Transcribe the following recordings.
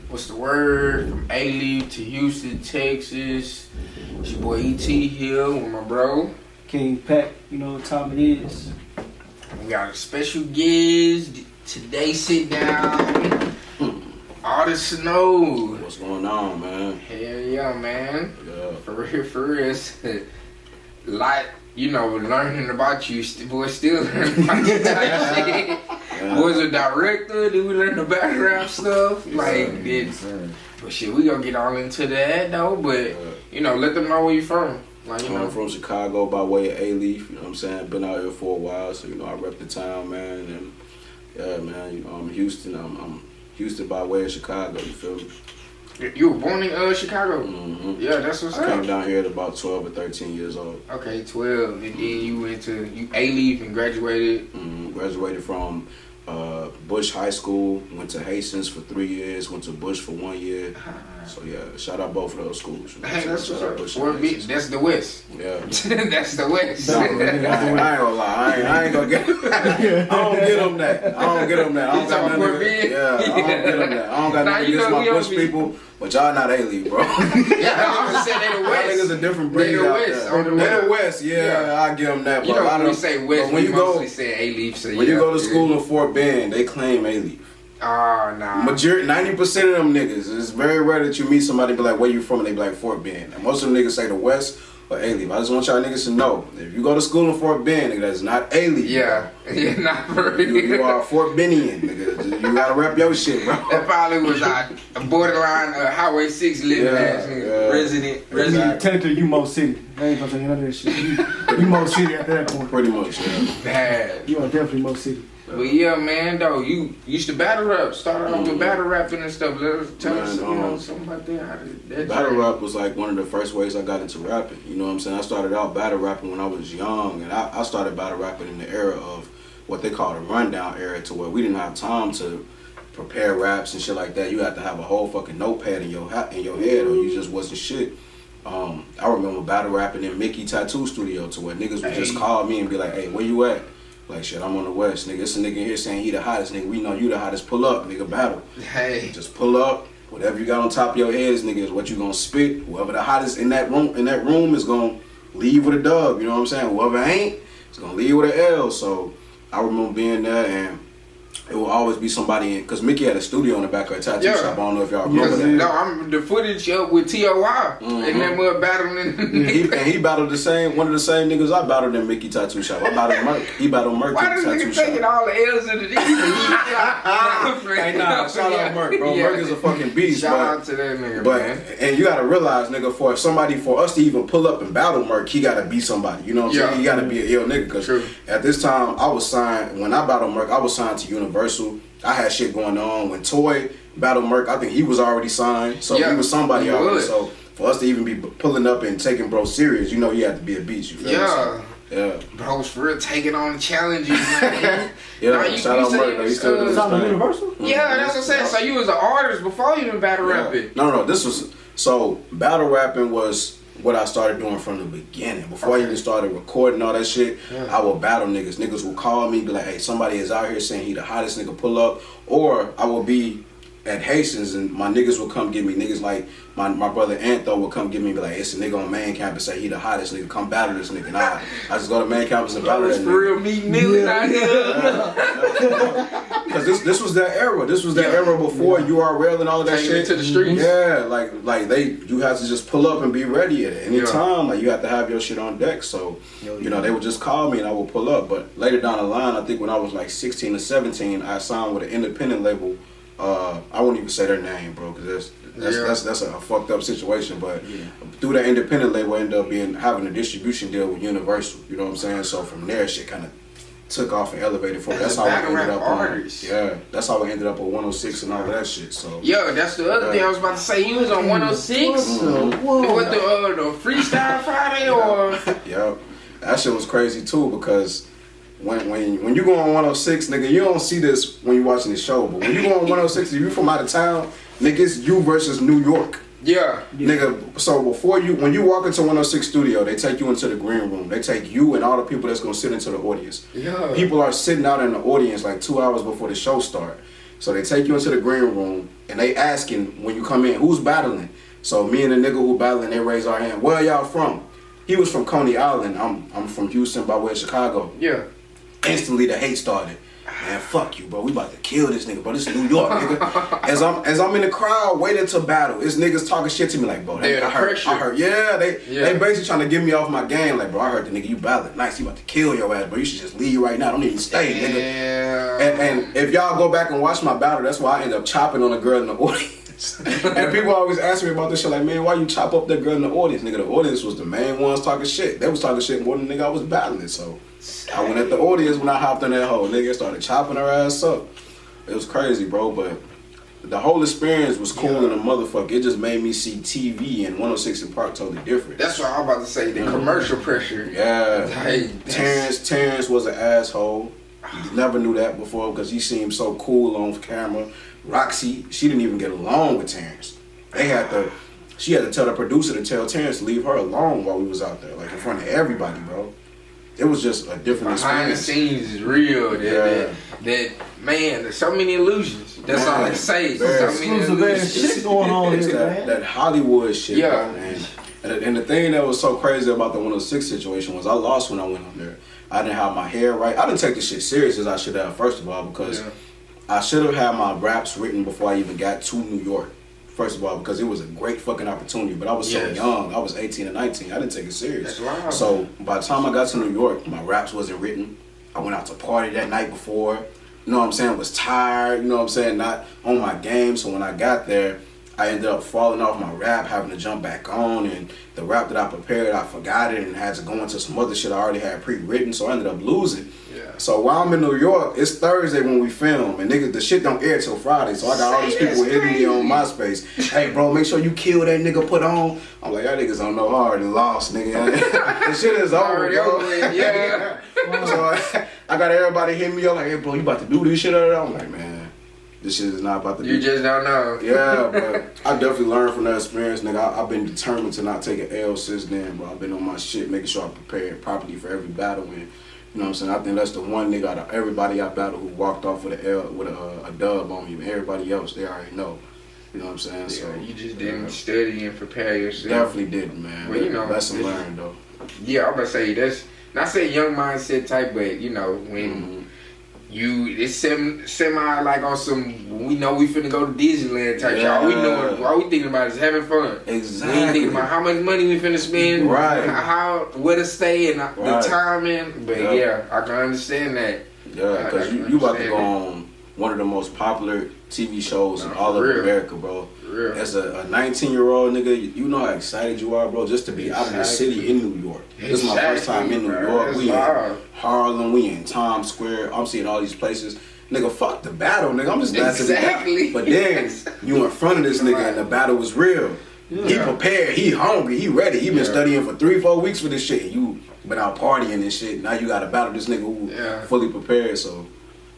What's the word? From Alief to Houston, Texas. It's your boy ET here with my bro KINGGPATT, you know what time it is. We got a special guest. Today sit down. Aldus Snow. What's going on, man? Hell yeah, man. Yeah. For real. It's a lot, learning about you. Boy, still learning about you type shit. Yeah. Was a director? Did we learn the battle rap stuff? But shit, we gonna get all into that though. But let them know where you from. I'm from Chicago by way of Alief. You know what I'm saying? Been out here for a while, so I rep the town, man. And yeah, man. I'm Houston. I'm Houston by way of Chicago. You feel me? You were born in Chicago? Mm-hmm. Yeah, that's what's up. I came down here at about 12 or 13 years old. Okay, 12, and then you went to Alief and graduated. Graduated from Bush High School, went to Hastings for 3 years, went to Bush for 1 year. So yeah, shout out both of those schools. Hey, that's what's up. That's the West. Yeah. That's the West. I ain't gonna lie. I ain't gonna get. I don't get them that. I don't get them that. I don't got nothing. I don't get them that. I don't got nothing against my Bush people, but y'all not Alief, bro. Yeah, I was saying they the West. I think it's a different breed. They the West. They the West. Yeah, I give them that. But when we say West, we mostly say Alief. So when you go to school in Fort Bend, they claim Alief. Oh, nah. 90% of them niggas. It's very rare that you meet somebody be like, where you from? And they be like, Fort Bend. And most of them niggas say the West or Alief. I just want y'all niggas to know, if you go to school in Fort Bend, nigga, that's not Alief. Yeah. Yeah, not for real. You are a Fort Bendian, nigga. You gotta rep your shit, bro. That probably was a borderline Highway 6 living ass nigga. Resident. Technically, you Mo City. I ain't gonna say none of that shit. You Mo City at that point. Pretty much, yeah. Bad. You are definitely Mo City. But yeah, man, though, you used to battle rap. Started off with battle rapping and stuff. Tell us, something about that. Battle rap was like one of the first ways I got into rapping. You know what I'm saying? I started out battle rapping when I was young, and I started battle rapping in the era of what they call the rundown era, to where we didn't have time to prepare raps and shit like that. You had to have a whole fucking notepad in your head, or you just wasn't shit. I remember battle rapping in Mickey Tattoo Studio, to where niggas would just call me and be like, "Hey, where you at?" Like, shit, I'm on the West, nigga. It's a nigga here saying he the hottest, nigga. We know you the hottest. Pull up, nigga, battle. Hey. Just pull up. Whatever you got on top of your head, nigga, is what you gonna spit. Whoever the hottest in that room is gonna leave with a dub. You know what I'm saying? Whoever ain't, is gonna leave with an L. So I remember being there, and it will always be somebody in, because Mickey had a studio in the back of a tattoo shop. I don't know if y'all remember that. No, I'm the footage up with T.O.Y. and that mud battling. he battled one of the same niggas I battled in Mickey Tattoo Shop. I battled Merc. He battled Merc. Why does nigga taking all the L's into the Hey, nah, shout out Merc, bro. Merc is a fucking beast. Shout out to that nigga, man. And you gotta realize, nigga, for us to even pull up and battle Merc, he gotta be somebody. You know what I'm saying? He gotta be a ill nigga. Because at this time, I was signed, when I battled Merc, I was signed to Universal. I had shit going on. When Toy battled Merc, I think he was already signed. So he was somebody already. So for us to even be pulling up and taking bro serious, you had to be a beast. You feel me? Yeah. Bro's for real taking on the challenges, man. Shout out Merc. He's still doing his thing. Universal? Yeah, that's what I'm saying. So you was an artist before you even battle rapping. No. So battle rapping was what I started doing from the beginning. Before I even started recording all that shit, I would battle niggas. Niggas would call me, be like, hey, somebody is out here saying he the hottest nigga, pull up. Or I would be at Hastings and my niggas would come get me. Niggas like my brother Antho would come get me and be like, it's a nigga on main campus say he the hottest nigga, come battle this nigga. And I just go to main campus and battle that nigga. For real, meet million out here. Because this was that era. This was that era before URL and all of that shit. To the streets. Yeah, you had to just pull up and be ready at any time. Like you had to have your shit on deck. So they would just call me and I would pull up. But later down the line, I think when I was like 16 or 17, I signed with an independent label. I won't even say their name, bro, because that's a fucked up situation. But through that independent label, I ended up having a distribution deal with Universal. You know what I'm saying? So from there, shit kind of took off and elevated for me. That's how I ended up that's how I ended up on 106 and all of that shit. So that's the other thing I was about to say. You was on 106. What the Freestyle Friday or? That shit was crazy too, because when you go on 106, nigga, you don't see this when you're watching the show, but when you go on 106, if you from out of town, nigga, it's you versus New York. Yeah. Nigga, so when you walk into 106 studio, they take you into the green room. They take you and all the people that's gonna sit into the audience. Yeah. People are sitting out in the audience like 2 hours before the show start. So they take you into the green room and they asking when you come in, who's battling? So me and the nigga who battling, they raise our hand. Where y'all from? He was from Coney Island. I'm from Houston by way of Chicago. Yeah. Instantly the hate started. Man, fuck you, bro. We about to kill this nigga, bro. This is New York, nigga. As I'm in the crowd waiting to battle, it's niggas talking shit to me like, bro. I heard. Yeah, they basically trying to get me off my game. Like, bro, I heard the nigga you battling. Nice, you about to kill your ass, bro. You should just leave right now. Don't even stay, nigga. And if y'all go back and watch my battle, that's why I end up chopping on a girl in the audience. And people always ask me about this shit, like, man, why you chop up that girl in the audience? Nigga, the audience was the main ones talking shit. They was talking shit more than the nigga I was battling, so I went at the audience when I hopped in that hole. Nigga started chopping her ass up. It was crazy, bro, but the whole experience was cool in a motherfucker. It just made me see TV and 106 in Park totally different. That's what I'm about to say, the commercial pressure. Yeah. Hey, Terrence was an asshole. Never knew that before because he seemed so cool on camera. Roxy, she didn't even get along with Terrence. She had to tell the producer to tell Terrence to leave her alone while we was out there, like in front of everybody, bro. It was just a different behind experience. the scenes is real. That man, there's so many illusions. That's all they say. So many illusions. Shit going on It's here, man. that Hollywood shit, Yeah. bro. And the thing that was so crazy about the 106 situation was I lost when I went up there. I didn't have my hair right. I didn't take this shit serious as I should have, first of all, because I should have had my raps written before I even got to New York. First of all, because it was a great fucking opportunity, but I was so young. I was 18 and 19. I didn't take it serious. That's wild. So by the time I got to New York, my raps wasn't written. I went out to party that night before. You know what I'm saying? Was tired. You know what I'm saying? Not on my game. So when I got there, I ended up falling off my rap, having to jump back on, and the rap that I prepared, I forgot it and had to go into some other shit I already had pre-written, so I ended up losing. Yeah. So while I'm in New York, it's Thursday when we film, and niggas, the shit don't air till Friday, so I got all these people hitting me on MySpace. Hey, bro, make sure you kill that nigga, put on. I'm like, y'all niggas don't know, I already lost, nigga. The shit is over, bro. Yeah. So I got everybody hitting me up like, hey, bro, you about to do this shit? I'm like, man. This shit is not about to be. You just don't know. Yeah, but I definitely learned from that experience, nigga. I've been determined to not take an L since then, bro. I've been on my shit, making sure I prepared properly for every battle. And, you know what I'm saying? I think that's the one nigga out of everybody I battled who walked off with a dub on me. Everybody else, they already know. You know what I'm saying? Yeah, so you just didn't study and prepare yourself. Definitely didn't, man. But, you know, lesson learned, though. Yeah, I'm gonna say that's not say young mindset type, but you know when. It's semi like on some, we know we finna go to Disneyland type shit. All we thinking about is having fun. Exactly. We ain't thinking about how much money we finna spend, right? Where to stay, and the timing. But yeah, I can understand that. Yeah, because you about to go on one of the most popular TV shows in all of America, bro. As a 19-year-old nigga, you know how excited you are, bro, just to be out of the city in New York. This is my first time in New York. We in Harlem, we in Times Square. I'm seeing all these places. Nigga, fuck the battle, nigga. I'm just glad to be out. But then you in front of this nigga and the battle was real. Yeah. He prepared, he hungry, he ready. He been studying for 3-4 weeks for this shit. You been out partying and shit. Now you got to battle this nigga who fully prepared. So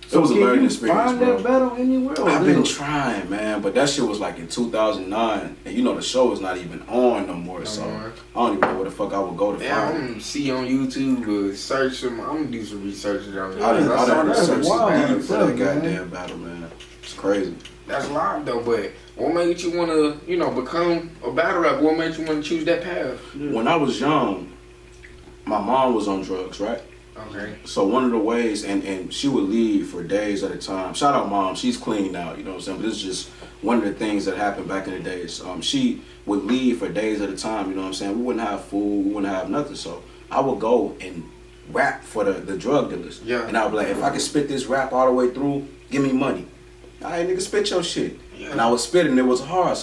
it was a learning experience, find bro. that battle anywhere? I've been trying, man, but that shit was like in 2009, and you know the show is not even on no more. So I don't even know where the fuck I would go to find it. I'm gonna see on YouTube, search some. I'm gonna do some research on it. I didn't research for that goddamn battle, man. It's crazy. That's live though, but what made you wanna, become a battle rapper? What made you wanna choose that path? When I was young, my mom was on drugs, right? Okay. So one of the ways, and she would leave for days at a time. Shout out mom, she's clean now, you know what I'm saying? But this is just one of the things that happened back in the days. She would leave for days at a time, you know what I'm saying? We wouldn't have food, we wouldn't have nothing. So I would go and rap for the drug dealers. Yeah. And I would be like, if I could spit this rap all the way through, give me money. All right, nigga, spit your shit. Yeah. And I would spit it and it was hard.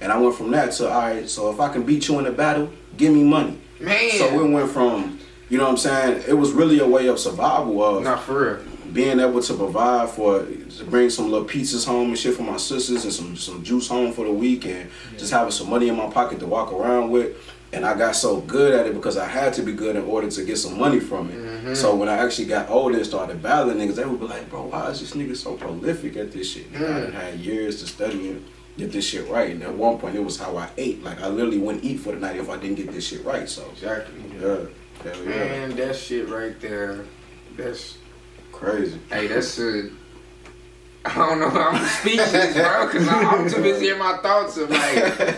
And I went from that to, all right, so if I can beat you in a battle, give me money. Man. So it went from, you know what I'm saying? It was really a way of survival of not for real. Being able to provide to bring some little pizzas home and shit for my sisters and some juice home for the week and just having some money in my pocket to walk around with. And I got so good at it because I had to be good in order to get some money from it. Mm-hmm. So when I actually got older and started battling niggas, they would be like, bro, why is this nigga so prolific at this shit? I done had years to study get this shit right. And at one point, it was how I ate. Like, I literally wouldn't eat for the night if I didn't get this shit right. So exactly. Yeah. Hell yeah. Man, that shit right there, that's crazy. Hey, that's I don't know, I'm speechless, bro, because I'm too busy in my thoughts of, like,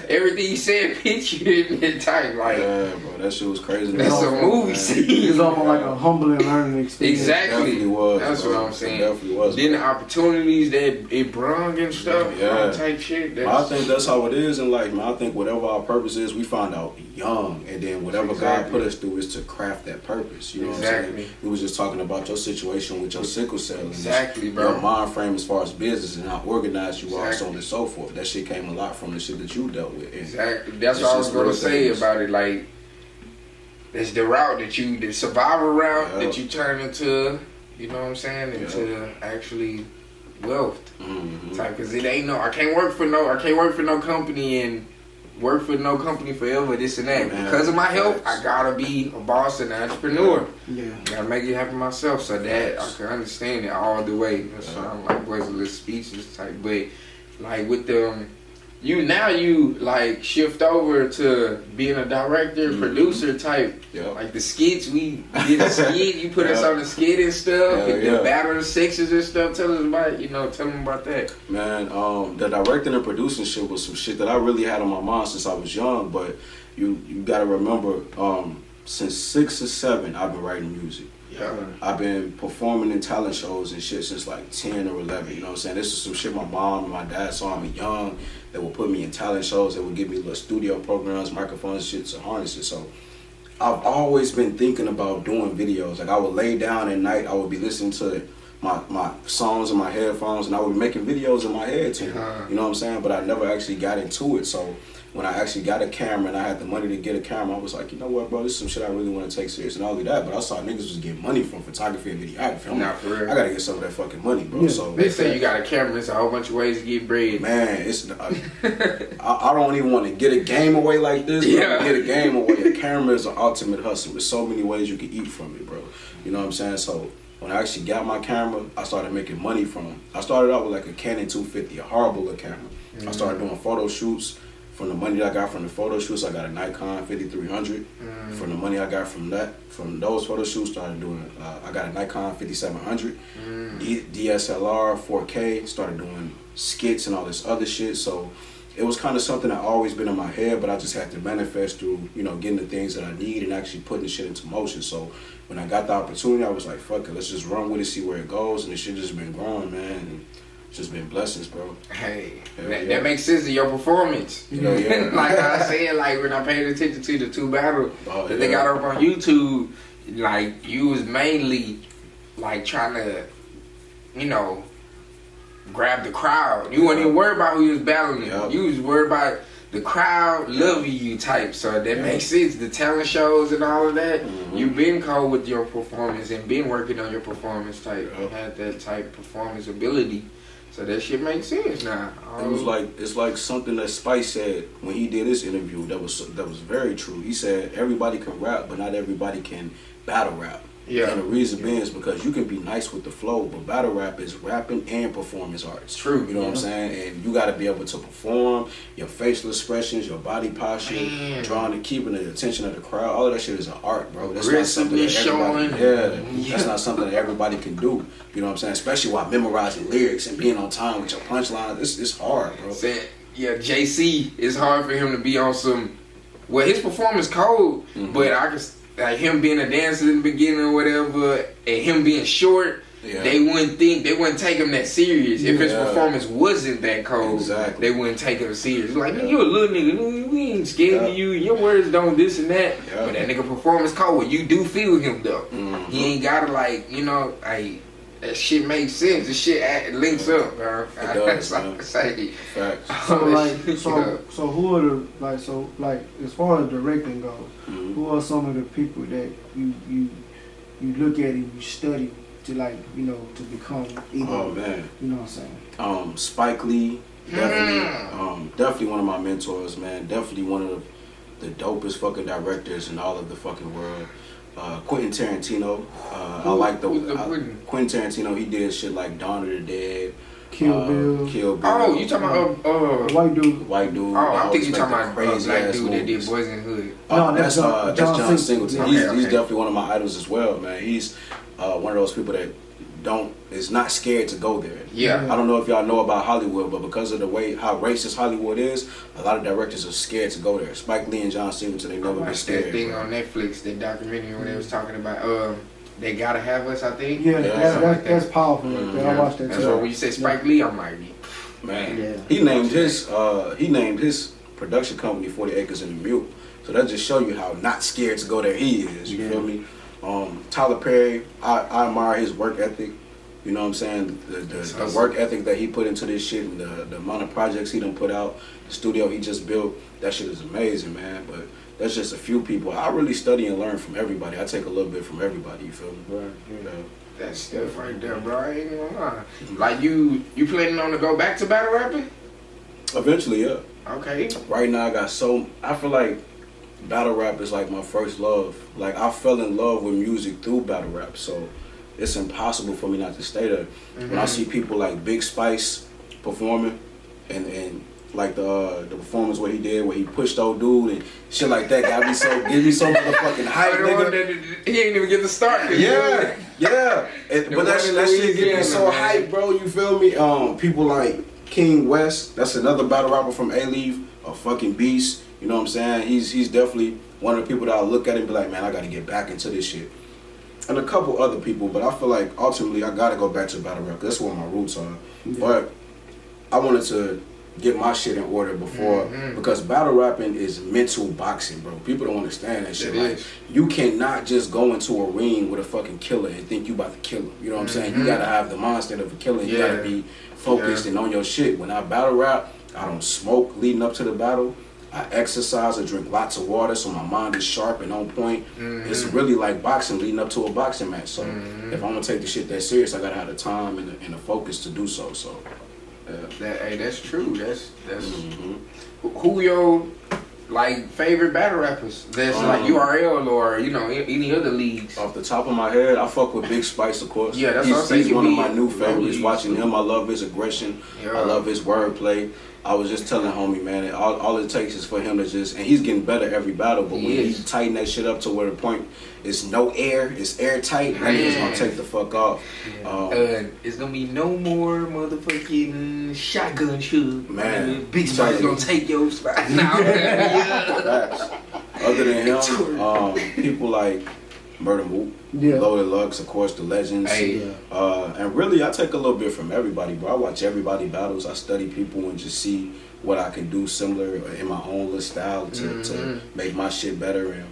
everything you said, picture it in type, like. Yeah, bro, that shit was crazy. That's a movie scene. It's almost like a humbling learning experience. Exactly. It definitely was, that's bro. what I'm saying. It definitely was. Then the opportunities that it brung and stuff, type shit. I think that's how it is in life, man. I think whatever our purpose is, we find out young, and then whatever God put us through is to craft that purpose. You know what I'm saying? We was just talking about your situation with your sickle cell. Exactly, bro. Your mind frame as far as business and how organized you are, so on and so forth. That shit came a lot from the shit that you dealt with. And exactly. That's what I was gonna say about it. Like, it's the route that the survival route that you turn into. You know what I'm saying? Into actually wealth. Because it ain't I can't work for no company and work for no company forever, this and that. Because of my health, I gotta be a boss and an entrepreneur. Gotta make it happen myself. So that I can understand it all the way. That's why I'm like, was a little speechless type. But like with you like shift over to being a director, producer type. Like the skits, we did a skit, you put us on the skit and stuff, and the battle of the sexes and stuff. Tell us about tell them about that. Man, the directing and producing shit was some shit that I really had on my mind since I was young, but you gotta remember, since 6 or 7 I've been writing music. I've been performing in talent shows and shit since like 10 or 11, you know what I'm saying? This is some shit my mom and my dad saw me young. They would put me in talent shows, they would give me little studio programs, microphones, shit to harness it. So I've always been thinking about doing videos. Like I would lay down at night, I would be listening to my songs in my headphones and I would be making videos in my head too. You know what I'm saying? But I never actually got into it. So when I actually got a camera and I had the money to get a camera, I was like, you know what, bro, this is some shit I really want to take serious. And not only that, but I saw niggas was getting money from photography and videography. I'm like, for real. I gotta get some of that fucking money, bro. So they say you got a camera, there's a whole bunch of ways to get bread. Man, it's I don't even want to get a game away like this. But get a game away. A camera is an ultimate hustle. There's so many ways you can eat from it, bro. You know what I'm saying? So when I actually got my camera, I started making money from it. I started out with like a Canon 250, a horrible little camera. I started doing photo shoots. From the money that I got from the photo shoots, I got a Nikon 5300. From the money I got from those photo shoots, started doing. I got a Nikon 5700, DSLR 4K. Started doing skits and all this other shit. So it was kind of something that always been in my head, but I just had to manifest through, getting the things that I need and actually putting the shit into motion. So when I got the opportunity, I was like, fuck it, let's just run with it, see where it goes, and the shit just been growing, man. And it's just been blessings, bro. Hey, that makes sense to your performance. Like I said, like when I paid attention to the 2 battles that they got up on YouTube, like you was mainly like trying to, grab the crowd. You weren't even worried about who you was battling. You was worried about the crowd loving you type. So that makes sense. The talent shows and all of that, you've been cold with your performance and been working on your performance type. Had that type performance ability. So that shit makes sense now. It's like something that Spice said when he did his interview that was very true. He said everybody can rap, but not everybody can battle rap. And the reason being is because you can be nice with the flow, but battle rap is rapping and performance arts. True. You know what I'm saying? And you got to be able to perform, your facial expressions, your body posture, drawing and keeping the attention of the crowd. All of that shit is an art, bro. That's not something that everybody, that's not something that everybody can do. You know what I'm saying? Especially while memorizing lyrics and being on time with your punchline. It's hard, bro. JC, it's hard for him to be on some. Well, his performance cold, but I can. Like him being a dancer in the beginning or whatever, and him being short, they wouldn't take him that serious. If his performance wasn't that cold, they wouldn't take him serious. Like, you a little nigga, we ain't scared of you, your words don't this and that. But that nigga performance cold, you do feel him though. He ain't gotta that shit makes sense. This shit links up, bro. That's like I say. So who are the as far as directing goes, who are some of the people that you look at and you study to to become either? Oh man. You know what I'm saying? Spike Lee, definitely one of my mentors, man. Definitely one of the dopest fucking directors in all of the fucking world. Quentin Tarantino. I like Quentin Tarantino. He did shit like Dawn of the Dead, Kill Bill. Kill Bill. Oh, you talking about white dude? White dude. Oh, I'm thinking you talking about crazy black ass dude that did movies. Boys in the Hood. No, that's John Singleton. Yeah. He's definitely one of my idols as well, man. He's one of those people that is not scared to go there. Yeah. I don't know if y'all know about Hollywood, but because of the way how racist Hollywood is, a lot of directors are scared to go there. Spike Lee and John Singleton, they never been scared. That thing on Netflix, that documentary when they was talking about They Gotta Have Us, I think. Yeah, that's powerful. I watched that That's too. why when you say Spike Lee, I'm like, man. Yeah. He named his production company 40 Acres in the Mule. So that just show you how not scared to go there he is. You feel me? Tyler Perry, I admire his work ethic. You know what I'm saying? The work ethic that he put into this shit and the amount of projects he done put out, the studio he just built, that shit is amazing, man. But that's just a few people. I really study and learn from everybody. I take a little bit from everybody, you feel me? Right. Yeah. that stuff right there, bro. I ain't gonna lie. Like you planning on to go back to battle rapping? Eventually, yeah. Okay. Right now, I feel like battle rap is like my first love. Like I fell in love with music through battle rap, so it's impossible for me not to stay there. When I see people like Big Spice performing, and like the performance what he did, where he pushed old dude and shit like that, give me so motherfucking hype, nigga. He ain't even get to start. Yeah. But that shit get me so hype, bro. You feel me? People like King West, that's another battle rapper from Alief, a fucking beast. You know what I'm saying? He's definitely one of the people that I'll look at and be like, man, I gotta get back into this shit. And a couple other people, but I feel like ultimately I gotta go back to battle rap. That's where my roots are. Yeah. But I wanted to get my shit in order before, because battle rapping is mental boxing, bro. People don't understand that shit. Like, you cannot just go into a ring with a fucking killer and think you about to kill him. You know what I'm saying? You gotta have the mindset of a killer. You gotta be focused and on your shit. When I battle rap, I don't smoke leading up to the battle. I exercise, I drink lots of water so my mind is sharp and on point. It's really like boxing leading up to a boxing match. So if I'm gonna take the shit that serious, I gotta have the time and the focus to do so. So that's true. That's who your like favorite battle rappers? That's like URL or any other leagues. Off the top of my head, I fuck with Big Spice, of course. Yeah, that's what I'm saying. He's one of my new favorites. Watching him, I love his aggression. I love his wordplay. I was just telling homie, man, all it takes is for him to and he's getting better every battle, but when he tighten that shit up to where the point is no air, it's airtight, that nigga's gonna take the fuck off. It's gonna be no more motherfucking shotgun shoot. Man. Big Spice gonna take your spot now. Other than him, people like Murder Mook, Loaded Lux, of course, the legends. And really, I take a little bit from everybody, bro. I watch everybody battles. I study people and just see what I can do similar in my own little style to make my shit better. And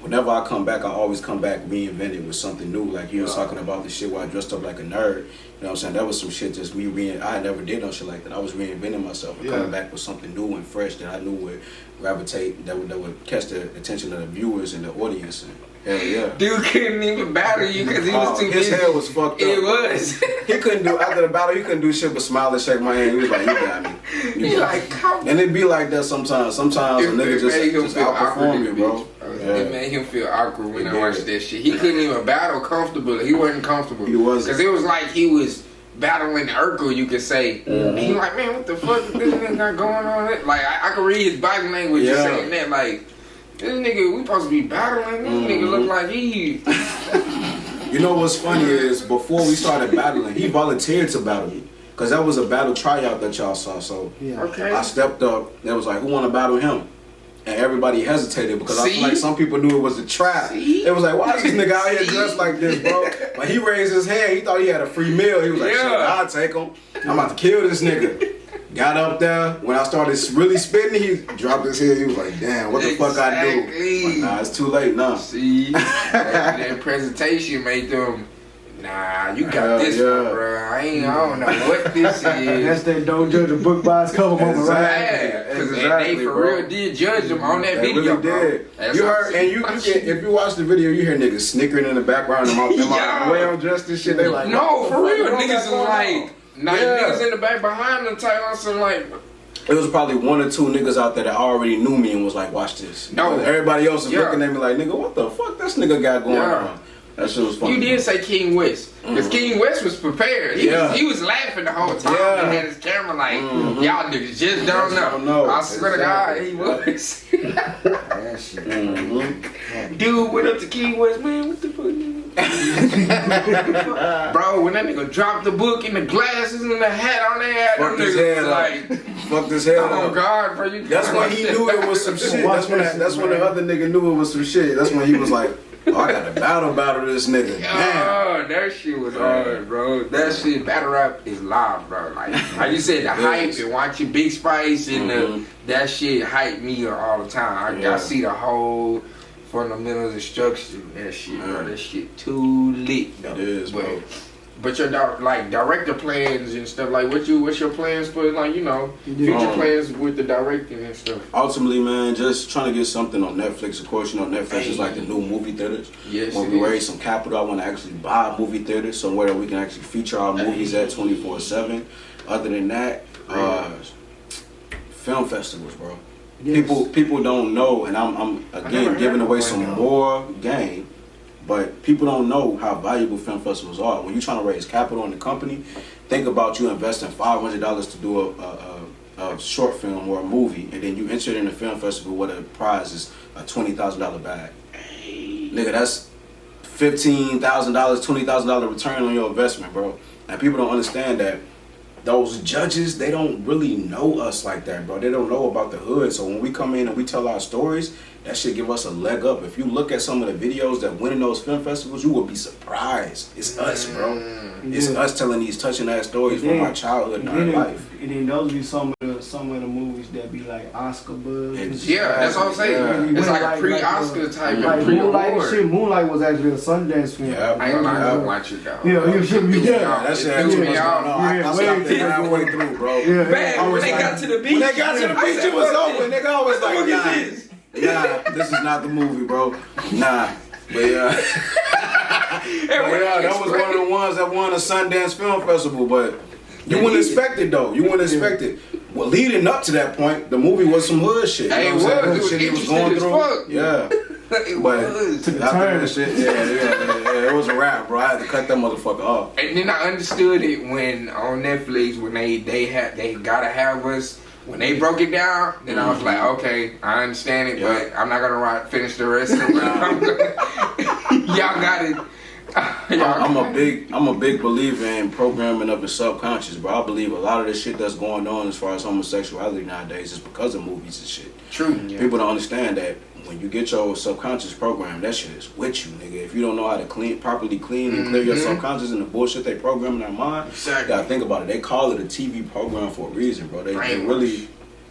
whenever I come back, I always come back reinvented with something new. Like you was talking about the shit where I dressed up like a nerd. You know what I'm saying? That was some shit just me I never did no shit like that. I was reinventing myself and coming back with something new and fresh that I knew would gravitate, that would catch the attention of the viewers and the audience. And hell yeah. Dude couldn't even battle you because he was too busy. His hair was fucked up. It was. He couldn't do, after the battle, he couldn't do shit but smile and shake my hand. He was like, you got me. He like, come. And it be like that sometimes. Sometimes a nigga just outperform you, bro. It made him feel awkward when I watched that shit. He couldn't even battle comfortably. He wasn't comfortable. He wasn't. Because it was like he was battling Urkel, you could say. And he like, man, what the fuck is this nigga got going on? Like, I could read his body language just saying that. Like, this nigga, we supposed to be battling. This nigga look like he... You know what's funny is, before we started battling, he volunteered to battle me. Because that was a battle tryout that y'all saw. So I stepped up and it was like, who want to battle him? And everybody hesitated because I feel like some people knew it was a trap. It was like, why is this nigga out here dressed like this, bro? But he raised his hand. He thought he had a free meal. He was like, shit, I'll take him. I'm about to kill this nigga. Got up there. When I started really spitting, he dropped his head. He was like, damn, what the fuck I do? Like, nah, it's too late now. See, that presentation made them, nah, you got this one, bro. I don't know what this is. That's that don't judge a book by its cover moment, right? Because they for real did judge them on that video, really did. You heard, and you if you watch the video, you hear niggas snickering in the background. Am I way I'm dressed and shit? They like, no, for real, niggas is like, niggas in the back behind them type on some like. It was probably one or two niggas out there that already knew me and was like, watch this. No. Everybody else is looking at me like, nigga, what the fuck this nigga got going on? That shit was funny. You did say King West. Because King West was prepared. He was laughing the whole time. Yeah. He had his camera like, y'all niggas just don't know. I swear to God, he was. That shit. Dude went up to King West, man, what the fuck? Bro, when that nigga dropped the book and the glasses and the hat on their head, Fucked his head up. Fucked his head up. Oh God, bro, you. That's when he knew it was some shit. That's when the other nigga knew it was some shit. That's when he was like, oh, I gotta battle this nigga. Oh, that shit was hard, bro. That shit, battle rap is live, bro. Like you said, the hype and watching Big Spice and that shit hype me all the time. I see the whole fundamentals and structure. That shit, bro. That shit too lit, though. It is, bro. But your director plans and stuff, like what's your plans for, like, future plans with the directing and stuff? Ultimately, man, just trying to get something on Netflix. Of course, Netflix is like the new movie theaters. Yes. When we raise some capital, I want to actually buy a movie theater somewhere that we can actually feature our movies at 24/7. Other than that, film festivals, bro. Yes. People don't know, and I'm again giving away some more game. But people don't know how valuable film festivals are. When you're trying to raise capital in the company, think about you investing $500 to do a short film or a movie, and then you enter it in a film festival where the prize is a $20,000 bag. Nigga, that's $15,000, $20,000 return on your investment, bro. And people don't understand that those judges, they don't really know us like that, bro. They don't know about the hood. So when we come in and we tell our stories, that should give us a leg up. If you look at some of the videos that win in those film festivals, you will be surprised. It's us, bro. It's us telling these touching ass stories from our childhood and our life. And then those be some of the movies that be like Oscar buzz. That's what I'm saying. Yeah. It's like a pre-Oscar type of pre-award. Moonlight was actually a Sundance film. Yeah, I ain't gonna lie, I watch it though. Yeah, you should be. That shit had too much going on. I stopped it halfway through, bro. Man, when they got to the beach, it was over. Nigga, I was like, nah, this is not the movie, bro. Nah. But that was one of the ones that won a Sundance Film Festival, but you wouldn't expect it though. You wouldn't expect it. Well, leading up to that point, the movie was some hood shit. Hey, it was. It was going through. Yeah. It was. After that shit, it was a wrap, bro. I had to cut that motherfucker off. And then I understood it when on Netflix when they gotta have us. When they broke it down, then I was like, okay, I understand it, but I'm not gonna finish the rest of it. Y'all got it. I'm a big believer in programming of the subconscious, bro. I believe a lot of the shit that's going on as far as homosexuality nowadays is because of movies and shit. True. Yeah. People don't understand that when you get your subconscious program, that shit is with you, nigga. If you don't know how to properly clean and clear your subconscious and the bullshit they program in their mind, you gotta think about it. They call it a TV program for a reason, bro. They really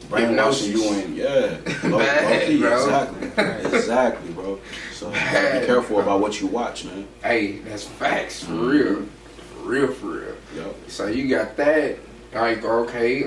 brainwashing you in, bad, bro. Exactly, bro. So you gotta be careful about what you watch, man. Hey, that's facts, for real. For real. Yep. So you got that, like, okay,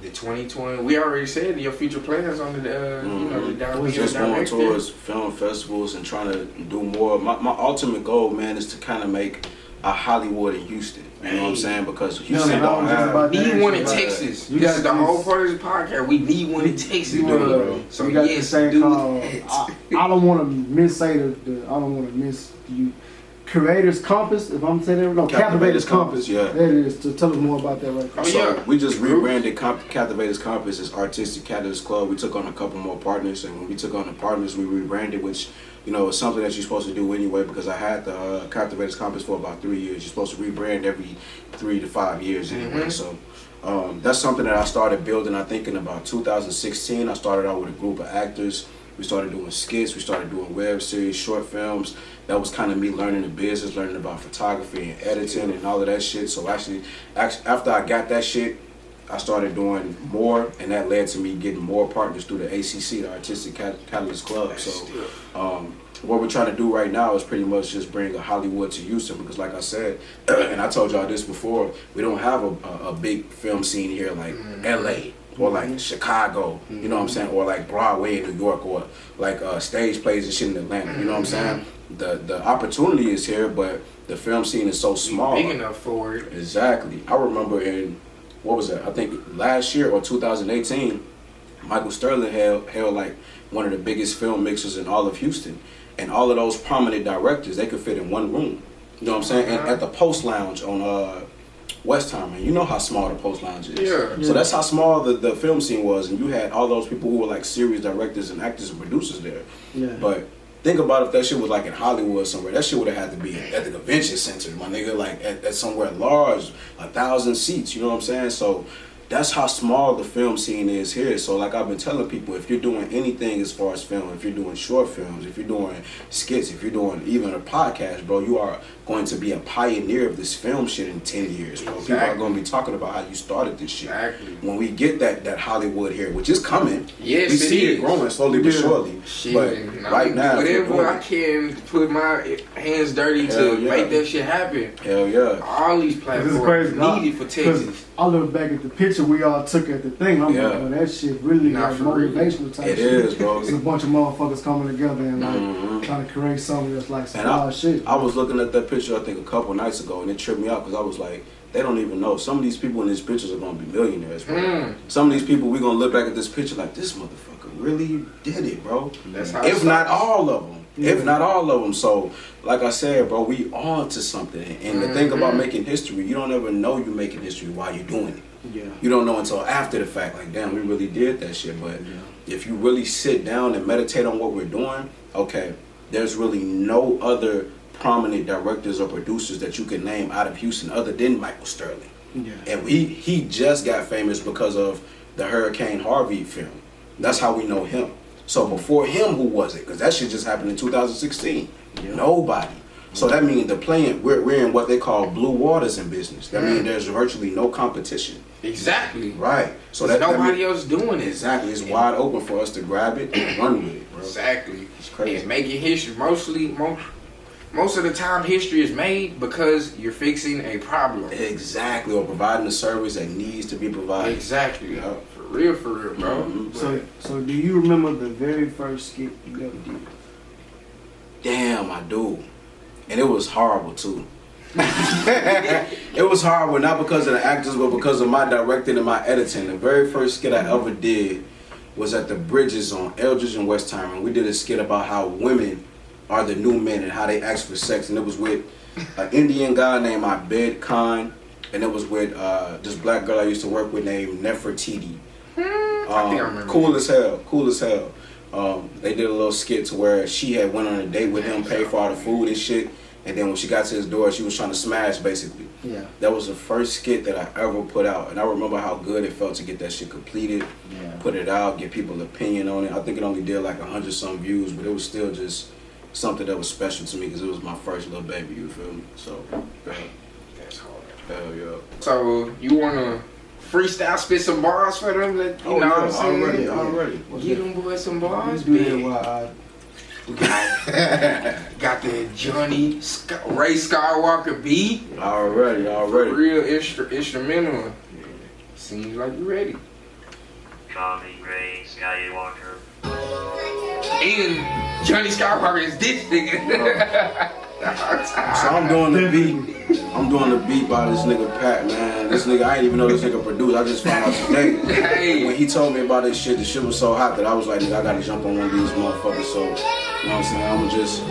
the 2020, we already said your future plans on the, the just going towards film festivals and trying to do more. My ultimate goal, man, is to kind of make a Hollywood in Houston. You know what I'm saying? Because Houston don't have. Need one in Texas. That's the whole part of the podcast. We need one in Texas, dude. So we got the same call. I don't want to miss you. Creators Compass, if I'm saying that, no, Captivators Compass. Yeah. That is. To tell us more about that right now. So we just rebranded Captivators Compass as Artistic Catalyst Club. We took on a couple more partners, and when we took on the partners, we rebranded, which, is something that you're supposed to do anyway, because I had the Captivators Compass for about 3 years. You're supposed to rebrand every 3 to 5 years anyway. So that's something that I started building, I think, in about 2016. I started out with a group of actors. We started doing skits, we started doing web series, short films. That was kind of me learning the business, learning about photography and editing and all of that shit. So actually after I got that shit, I started doing more, and that led to me getting more partners through the ACC, the Artistic Catalyst Club. So what we're trying to do right now is pretty much just bring a Hollywood to Houston, because like I said, and I told y'all this before, we don't have a big film scene here like LA. Or like Chicago, you know what I'm saying? Or like Broadway in New York, or like stage plays and shit in Atlanta, you know what I'm saying? The opportunity is here, but the film scene is so small. Big enough for it. Exactly. I remember in, what was that? I think last year or 2018, Michael Sterling held like one of the biggest film mixers in all of Houston. and all of those prominent directors, they could fit in one room. You know what I'm saying? And at the Post Lounge on Westheimer, you know how small the Post Lounge is. Yeah. So that's how small the film scene was, and you had all those people who were like serious directors and actors and producers there. Yeah. But think about if that shit was like in Hollywood somewhere. That shit would have had to be at the convention center, my nigga, like at somewhere large, 1,000 seats. You know what I'm saying? So that's how small the film scene is here. So like I've been telling people, if you're doing anything as far as film, if you're doing short films, if you're doing skits, if you're doing even a podcast, bro, you are going to be a pioneer of this film shit in 10 years, bro. Exactly. People are going to be talking about how you started this shit. Exactly. When we get that Hollywood here, which is coming, yes, we see is. it growing slowly but surely. Shit, But right now, whatever I can put my hands dirty to make that shit happen. Hell yeah. All these platforms needed for Texas. I look back at the picture we all took at the thing. I'm like, oh, that shit really like motivational type shit. It is, bro. It's a bunch of motherfuckers coming together and like trying to create something that's like some wild shit. I was looking at that picture, I think, a couple nights ago, and it tripped me out because I was like, they don't even know. Some of these people in these pictures are going to be millionaires, bro. Some of these people, we're going to look back at this picture like, this motherfucker really did it, bro. That's how if not all of them. Yeah. If not all of them. So, like I said, bro, we on to something. And the thing about making history, you don't ever know you're making history while you're doing it. Yeah. You don't know until after the fact, like, damn, we really did that shit. But if you really sit down and meditate on what we're doing, okay, there's really no other prominent directors or producers that you can name out of Houston other than Michael Sterling. Yeah. And he just got famous because of the Hurricane Harvey film. That's how we know him. So before him, who was it? Because that shit just happened in 2016. Yeah. Nobody. So that means we're in what they call blue waters in business. That means there's virtually no competition. Exactly. Right. So that nobody else doing it. Exactly. It's wide open for us to grab it and run with it, bro. Exactly. It's crazy. And making history, most of the time history is made because you're fixing a problem. Exactly. Or providing a service that needs to be provided. Exactly. Yeah. For real, bro. So do you remember the very first skit you ever did? Damn, I do. And it was horrible too. It was horrible, not because of the actors, but because of my directing and my editing. The very first skit I ever did was at the Bridges on Eldridge and Westheimer. We did a skit about how women are the new men and how they ask for sex. And it was with an Indian guy named Abed Khan. And it was with this black girl I used to work with named Nefertiti. I think I remember. Cool as hell. They did a little skit to where she had went on a date with him, paid for all the food and shit, and then when she got to his door, she was trying to smash, basically. Yeah. That was the first skit that I ever put out, and I remember how good it felt to get that shit completed, put it out, get people's opinion on it. I think it only did like 100-some views, but it was still just something that was special to me because it was my first little baby, you feel me? So, that's hard. Hell yeah. So, you want to freestyle, spit some bars for them? You know what I'm saying? Already. Give them boys some bars, We got the Johnny Ray Skywalker beat. Already. Real instrumental. Seems like you ready. Call me Ray Skywalker. And Johnny Skywalker is this nigga. So I'm doing the beat. I'm doing the beat by this nigga PATT, man. This nigga, I didn't even know this nigga produced. I just found out today. Hey. When he told me about this shit, the shit was so hot that I was like, nigga, I gotta jump on one of these motherfuckers. So, you know what I'm saying? I'm gonna just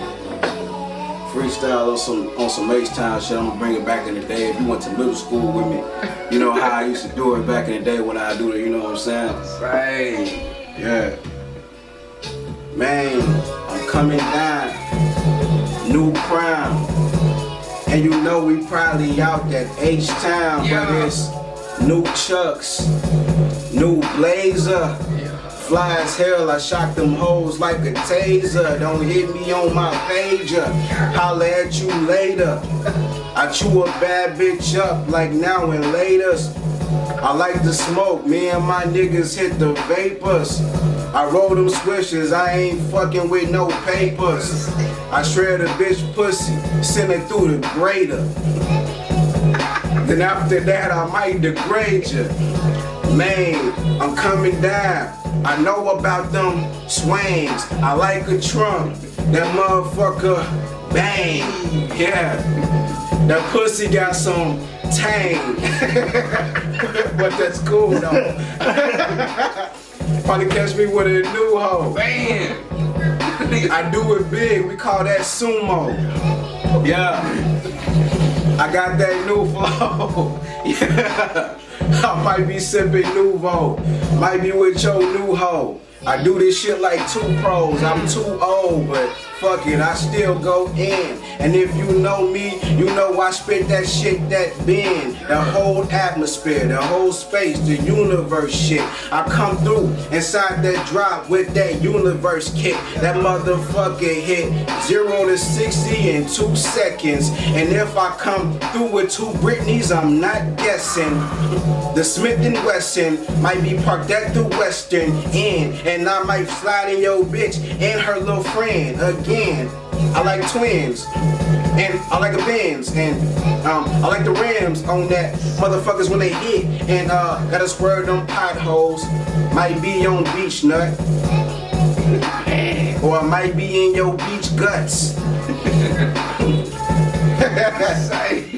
freestyle on some H-Town shit. I'm gonna bring it back in the day. If you went to middle school with me, you know how I used to do it back in the day when I do it, you know what I'm saying? Say. Yeah. Man, I'm coming down. New crown. And you know we probably out that H-Town, but it's new Chucks, new Blazer. Fly as hell, I shock them hoes like a taser. Don't hit me on my pager, holla at you later. I chew a bad bitch up like now and laters. I like to smoke, me and my niggas hit the vapors. I roll them swishers, I ain't fucking with no papers. I shred a bitch pussy, send it through the grater. Then after that I might degrade you. Man, I'm coming down. I know about them swings. I like a trunk. That motherfucker bang. Yeah. That pussy got some tang. But that's cool though. Probably catch me with a new hoe. Bam! I do it big. We call that sumo. Yeah. I got that new flow. Yeah. I might be sipping Nouveau. Might be with your new hoe. I do this shit like 2 pros. I'm too old, but fuck it, I still go in. And if you know me, you know I spit that shit that bend. The whole atmosphere, the whole space, the universe shit. I come through inside that drop with that universe kick. That motherfucker hit 0 to 60 in 2 seconds. And if I come through with 2 Britneys, I'm not guessing. The Smith & Wesson might be parked at the Western End. And I might slide in your bitch and her little friend again. I like twins, and I like a Benz, and I like the rims on that motherfuckers when they hit, and gotta swerve them potholes. Might be on beach nut, or I might be in your beach guts.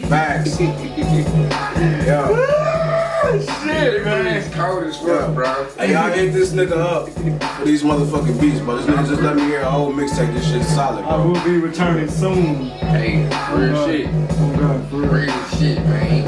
Facts. Yeah. Shit, man, it's cold as fuck, bro. Hey, y'all hit this nigga up for these motherfucking beats, but this nigga just let me hear a whole mixtape. This shit's solid, bro. I will be returning soon. Hey, real shit. Oh God, for real. Real shit, man.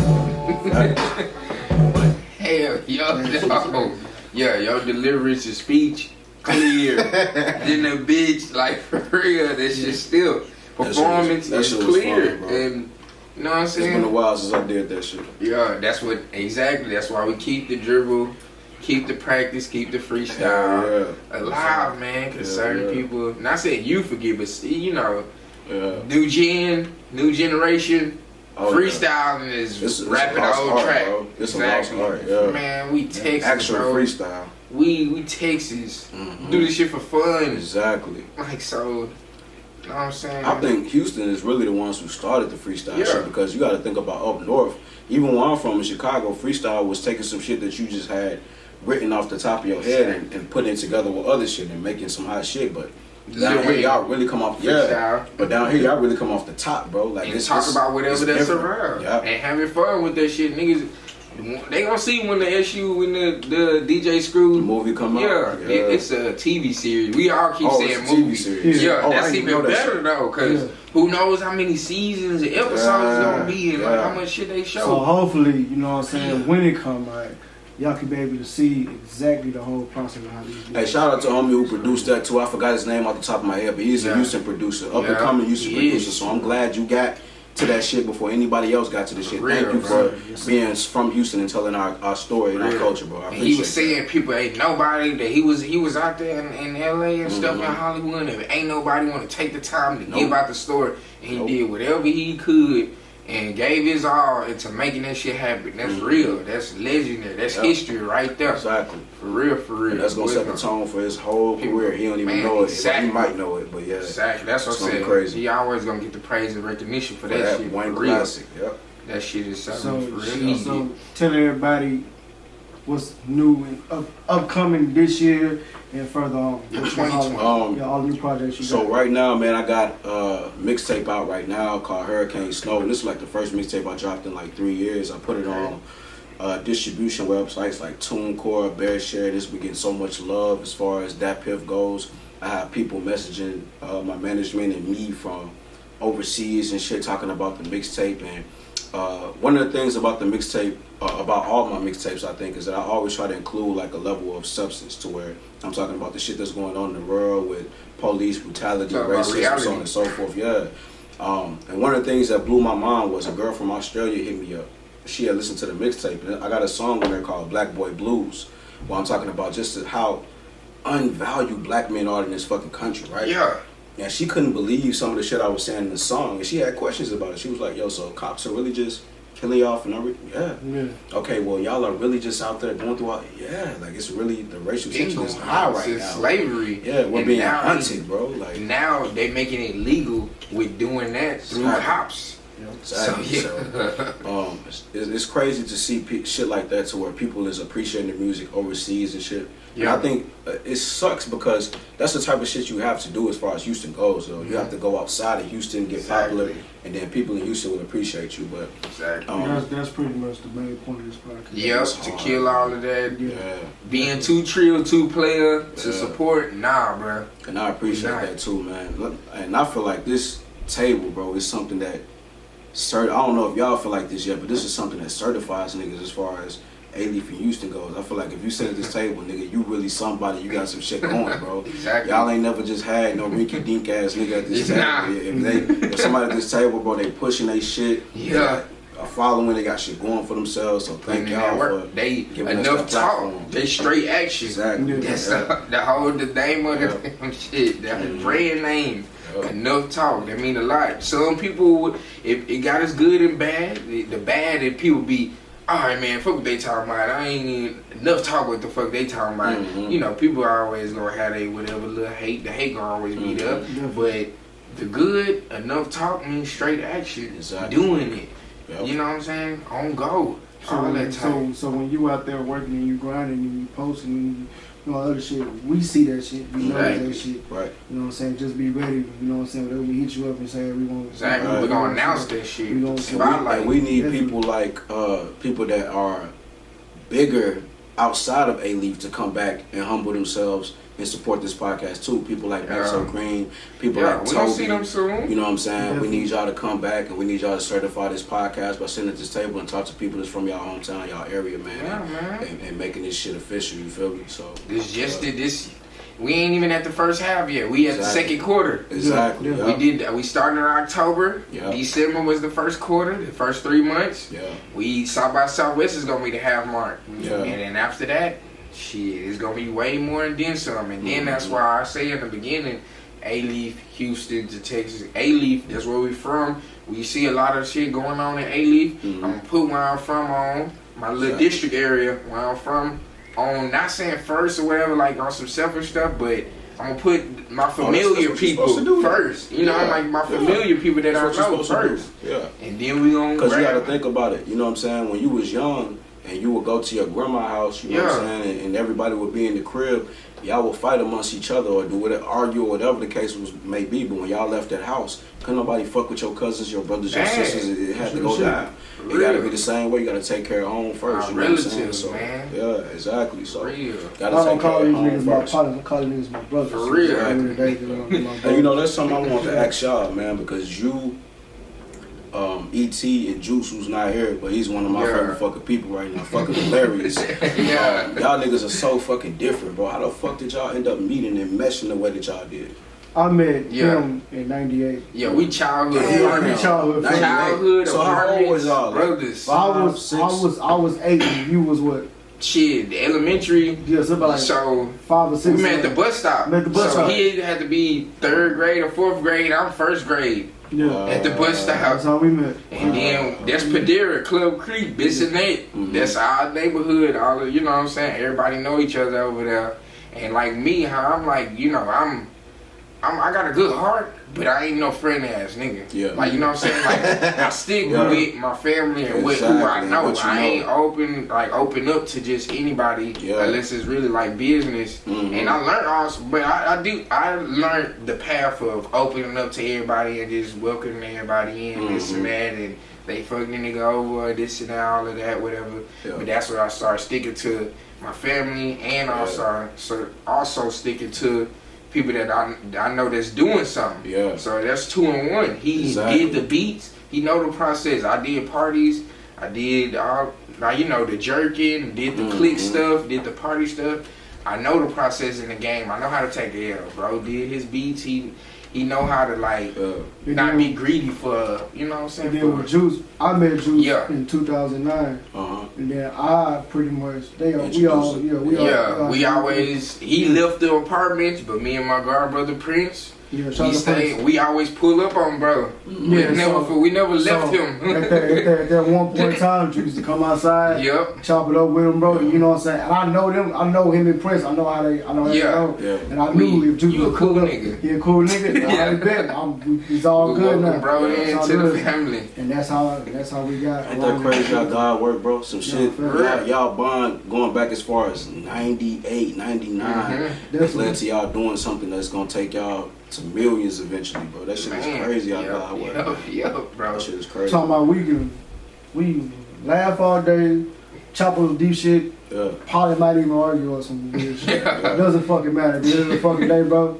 But hell, yo, yeah, your delivery to speech clear. Then the bitch, like for real, that shit still performance is clear, fun, and you know what I'm saying. It's been a while since I did that shit. Yeah, that's what exactly. That's why we keep the dribble, keep the practice, keep the freestyle alive, man. Cause certain people, not saying you forget, but you know, new generation. Freestyling is rapping the whole track. Bro. It's a lost art, yeah. Man, we Texas, actual bro. freestyle. We Texas do this shit for fun. Exactly. Like so. You know what I'm saying? I think Houston is really the ones who started the freestyle shit, because you got to think about up north. Even where I'm from in Chicago, freestyle was taking some shit that you just had written off the top of your head and putting it together with other shit and making some hot shit. But down here, y'all really come off but down here, y'all really come off the top, bro. Like, and talk about whatever that's around and having fun with that shit, niggas. They gonna see when the issue when the DJ Screw movie come out. Yeah, it's a TV series. We all keep saying movie series. Yeah, that's even better though, cause who knows how many seasons and episodes it's gonna be and like how much shit they show. So hopefully, you know what I'm saying, when it come out, y'all can be able to see exactly the whole process of how these. Hey, shout out to homie who produced that too. I forgot his name off the top of my head, but he's a Houston producer, up and coming Houston producer. So I'm glad you got to that shit before anybody else got to the shit. Thank you for being from Houston and telling our story and our culture, bro. I appreciate he was saying people ain't nobody, that he was out there in LA and stuff in Hollywood, and ain't nobody want to take the time to give out the story, and he did whatever he could and gave his all into making that shit happen. That's real. That's legendary. That's history right there. Exactly. For real, for real. And that's gonna set the tone for his whole career. He don't even know it. Exactly. He might know it, but yeah. Exactly. That's what I'm saying. Crazy. He always gonna get the praise and recognition for that shit. One classic. Yep. That shit is something for real. So tell everybody what's new and upcoming this year and further on. 2020. All new projects you got. So right now, man, I got a mixtape out right now called Hurricane Snow. And this is like the first mixtape I dropped in like 3 years. I put it on distribution websites like TuneCore, BearShare. This been getting so much love as far as that piff goes. I have people messaging my management and me from overseas and shit talking about the mixtape. And one of the things about the mixtape, about all my mixtapes, I think, is that I always try to include like a level of substance to where I'm talking about the shit that's going on in the world with police brutality, racism, so on and so forth. And one of the things that blew my mind was a girl from Australia hit me up. She had listened to the mixtape, and I got a song on there called Black Boy Blues, where I'm talking about just how unvalued black men are in this fucking country, right? Yeah. And she couldn't believe some of the shit I was saying in the song, and she had questions about it. She was like, yo, so cops are really just killing y'all for no reason? Yeah. Okay, well, y'all are really just out there going through all... Yeah, like, it's really... The racial tension is high right now. Slavery. Yeah, we're being hunted, bro. Like, now they making it legal with doing that through cops. Exactly. So, it's crazy to see shit like that to where people is appreciating the music overseas and shit. Yeah. And I think it sucks because that's the type of shit you have to do as far as Houston goes. So you have to go outside of Houston, get popular, and then people in Houston will appreciate you. But that's pretty much the main point of this podcast. Yep, to kill all of that. Yeah. Being too trill, too player to support, nah, bro. And I appreciate that too, man. And I feel like this table, bro, is something that I don't know if y'all feel like this yet, but this is something that certifies niggas as far as Alief in Houston goes. I feel like if you sit at this table, nigga, you really somebody. You got some shit going, bro. Exactly. Y'all ain't never just had no rinky dink ass nigga at this table. If somebody at this table, bro, they pushing they shit. Yeah. They got a following, they got shit going for themselves. So thank y'all for giving enough us that platform. They straight action. Exactly. That's the name of the damn shit. That brand name. Enough talk. That mean a lot. Some people, if it got us good and bad, the bad and people be, alright man, fuck what they talking about. I ain't even enough talk what the fuck they talking about. You know, people always gonna have they whatever little hate. The hate gonna always be there. But the good, enough talk means straight action. Exactly. Doing it. Yep. You know what I'm saying? On go. All that time. So when you out there working and you grinding and you posting and you know other shit, we see that shit. We know that shit. Right. You know what I'm saying? Just be ready. You know what I'm saying? Whenever we hit you up and say we want. Exactly. We're gonna announce that shit. We need people like people that are bigger outside of Alief to come back and humble themselves and support this podcast too. People like Maxo Green, people like Toby. We'll see them soon. You know what I'm saying? Definitely. We need y'all to come back and we need y'all to certify this podcast by sitting at this table and talk to people that's from y'all hometown, y'all area, man. And making this shit official, you feel me? So this we ain't even at the first half yet. We at the second quarter. Exactly. We started in October. December was the first quarter, the first 3 months. We South by Southwest is gonna be the half mark. And then after that, shit, it's gonna be way more and then some. And then that's why I say in the beginning, Alief, Houston to Texas. Alief, that's where we from. We see a lot of shit going on in Alief. I'm gonna put where I'm from on my little district area where I'm from on, not saying first or whatever, like on some selfish stuff, but I'm gonna put my familiar people first. You know, like my familiar people that I know first. And then we gonna. Because you gotta think about it. You know what I'm saying? When you was young and you would go to your grandma's house, you know what I'm saying, and everybody would be in the crib, y'all would fight amongst each other or do whatever, argue or whatever the case may be. But when y'all left that house, couldn't nobody fuck with your cousins, your brothers, your sisters. It had to go down. It gotta be the same way. You gotta take care of home first. You know what I'm saying? So, yeah, exactly. So gotta take care of home first. I'm calling these my brothers. For real. And you know, that's something I want to ask y'all, man, because you, E.T. and Juice, who's not here, but he's one of my favorite fucking people right now. Fucking hilarious. Y'all niggas are so fucking different, bro. How the fuck did y'all end up meeting and meshing the way that y'all did? I met him in '98. Yeah, we childhood friends. Childhood so how old was y'all? Brothers. I was 8 and you was what? Shit, elementary. Yeah, something like so 5 or 6. We met at the bus stop. So he had to be 3rd grade or 4th grade. I'm 1st grade. At the bus stop. That's how we met. And then that's Padera, Club Creek, Bissonnet. That's our neighborhood. All of, you know what I'm saying? Everybody know each other over there. And like me, how I'm like, you know, I got a good heart, but I ain't no friend ass nigga. Like, you know what I'm saying? Like, I stick with my family and with who I know. I ain't open up to just anybody unless it's really like business. And I learned also, but I learned the path of opening up to everybody and just welcoming everybody in, this and that, and they fucking the nigga over, this and that, all of that, whatever. But that's where I started sticking to my family and also sticking to people that I know that's doing something. So that's 2 in 1. He did the beats. He know the process. I did parties. I did all, you know, the jerking, did the click stuff, did the party stuff. I know the process in the game. I know how to take the L. Bro did his beats. He know how to like not be greedy for, you know what I'm saying. And then with Juice, I met Juice in 2009, and then I pretty much we always he left the apartments, but me and my god brother Prince, We always pull up on bro. We never left him. at that one point in time, you used to come outside, chop it up with him, bro. You know what I'm saying? And I know them. I know him and Prince. I know how they go. And I knew if Juice was a cool nigga. He a cool nigga. I bet. He's all good now. Bro, into the family. And that's how we got. Ain't that crazy how God work, bro? Some shit. Y'all bond going back as far as 98, 99. That's led to y'all doing something that's gonna take y'all to millions eventually, bro. That shit is crazy how God work. Bro. That shit is crazy. Talking about we laugh all day, chop on deep shit. Yeah. Probably might even argue or some weird shit. It doesn't fucking matter. At the end of the fucking day, bro.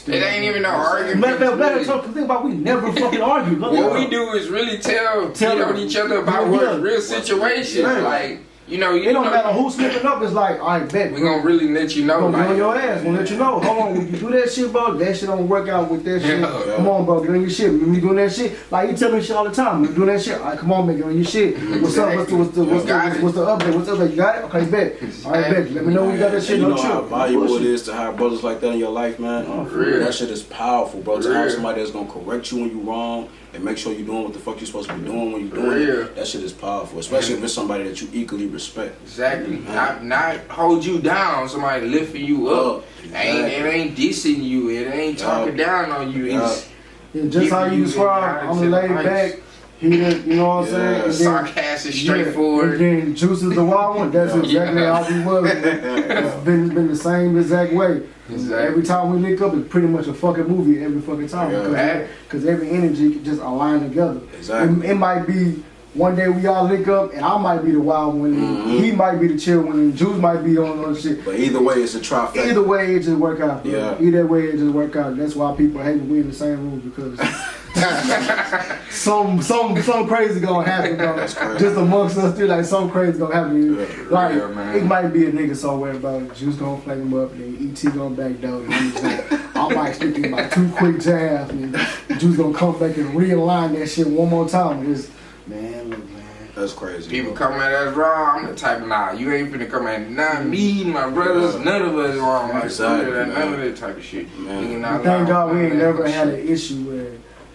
It ain't even no argument. Matter of fact, think about we never fucking argue. What we do is really tell each other about what's real situation. Like, you know, it don't matter who's slipping up. It's like, all right, bet. We gonna really let you know. We're gonna be on your ass. Gonna let you know. Hold on, when you do that shit, bro, that shit don't work out with that shit. Come on, bro, get on your shit. When we doing that shit, like you tell me shit all the time. We doing that shit. All right, come on, man, get on your shit. What's up? What's the update? What's the update? You got it? Okay, bet. All right, bet. Let me know when you got that shit. You know how valuable it is to have brothers like that in your life, man. That shit is powerful, bro. To have somebody that's gonna correct you when you wrong and make sure you're doing what the fuck you're supposed to be doing when you're doing it. That shit is powerful, especially if it's somebody that you equally respect. Exactly. Not hold you down, somebody lifting you up. It ain't dissing you. It ain't talking down on you. It's just how you describe. I'm laid back. He didn't, you know what I'm saying? And sarcastic, straightforward. And then Juice is the wild one. That's exactly how he was. It's been the same exact way. Exactly. Every time we link up, it's pretty much a fucking movie every fucking time. Because every energy can just align together. Exactly. It might be one day we all link up and I might be the wild one. He might be the chill one and Juice might be on shit. But either way, it's a trifecta. Either way, it just work out. Yeah. Either way, it just work out. That's why people hate when we in the same room because some crazy gonna happen, bro. Just amongst us too, like some crazy gonna happen. Like it might be a nigga somewhere, bro. Juice gonna flame him up, and ET gonna backdoor. I might stick in about 2 quick jabs, and Juice gonna come back and realign that shit one more time. It's, man, look, man. That's crazy. People come at us wrong. I'm the type of you ain't finna come at not me, my brothers, none of us wrong. None of that type of shit. Thank God we ain't never had an issue where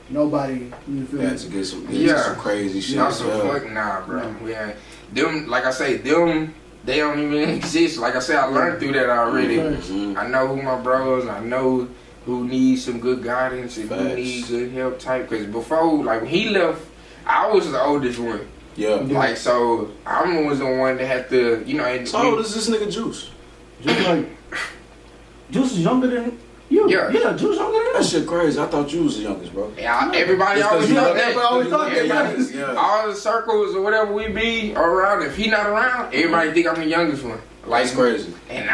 nobody, you feel had to get some crazy shit. Nah, bro. We ain't. Them, like I say, they don't even exist. Like I said, I learned through that already. I know who my bros. I know who needs some good guidance and who needs good help type. Cause before, like when he left, I was the oldest one. Yeah. Like so, I was the one that had to, you know. So how old is this nigga Juice? Juice is younger than you. Yeah, Juice younger than you. That shit crazy. I thought you was the youngest, bro. Yeah, everybody always thought that. Everybody all the circles or whatever we be around, if he not around, everybody think I'm the youngest one. Like, that's crazy. And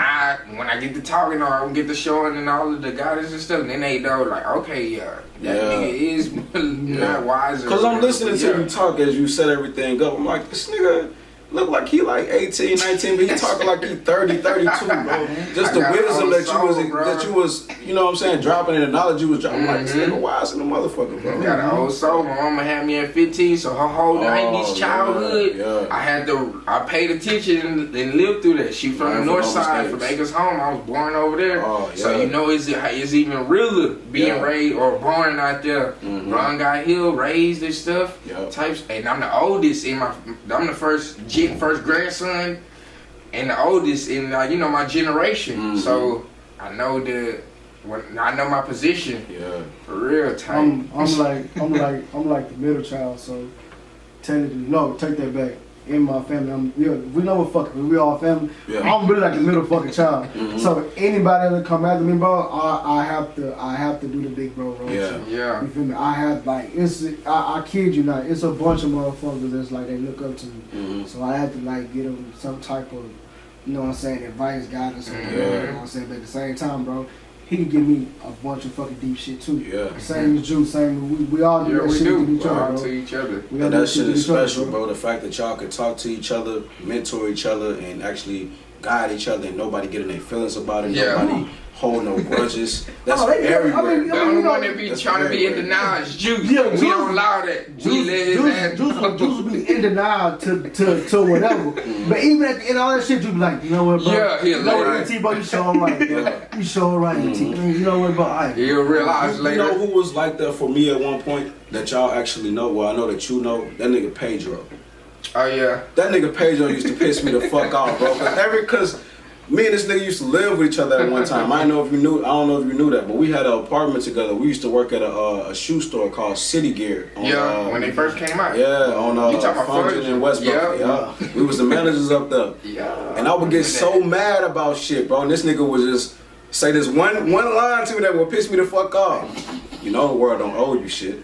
when I get to talking or I get to showing and all of the guidance and stuff, then they know like, okay, that nigga is not wiser. Cause I'm listening to you talk as you set everything up. I'm like, this nigga look like he like 18, 19, but he talking like he 30, 32, bro. Just the wisdom that you was, you know what I'm saying, dropping and the knowledge you was dropping. Like, this nigga wise in the motherfucker, bro. Got an old soul. My mama had me at 15, so her whole 90s childhood, I paid attention and lived through that. She from the north side, from Acres Home. I was born over there. So you know it's even realer being raised or born out there. Ron got Hill, raised and stuff. Types, and I'm the oldest I'm the first grandson and the oldest in my generation. So I know I know my position. For real tight. I'm like the middle child. So technically, no, take that back. In my family, we know what fucking we all family. I'm really like the middle fucking child. So anybody that come after me, bro, I have to do the big bro role. You feel me? I have I kid you not, it's a bunch of motherfuckers that's like they look up to me. So I have to like give them some type of, you know what I'm saying, advice, guidance, or whatever, you know what I'm saying. But at the same time, bro, he can give me a bunch of fucking deep shit too. Same as Juice, we all do that shit to each other, bro. And that shit is special, bro. The fact that y'all could talk to each other, mentor each other, and actually guide each other, and nobody getting their feelings about it. Nobody hold no grudges. That's everywhere. I mean, the only one that be trying to be in denial is Juice. Yeah, we don't allow that. Juice will be in denial to whatever. But even at the end of all that shit, you be like, you know what, bro? Yeah, you know what, T, bro, you show right, bro. You show right, T. You know what, bro? You'll realize later. You know who was like that for me at one point that y'all actually know? Well, I know that you know. That nigga Pedro. Oh yeah. That nigga Pedro used to piss me the fuck off, bro. Cause me and this nigga used to live with each other at one time. I don't know if you knew that, but we had an apartment together. We used to work at a shoe store called City Gear. On, when they first came out. Yeah, on Function in Westbrook. Yeah. We was the managers up there. Yeah. And I would get so mad about shit, bro. And this nigga would just say this one line to me that would piss me the fuck off. You know the world don't owe you shit.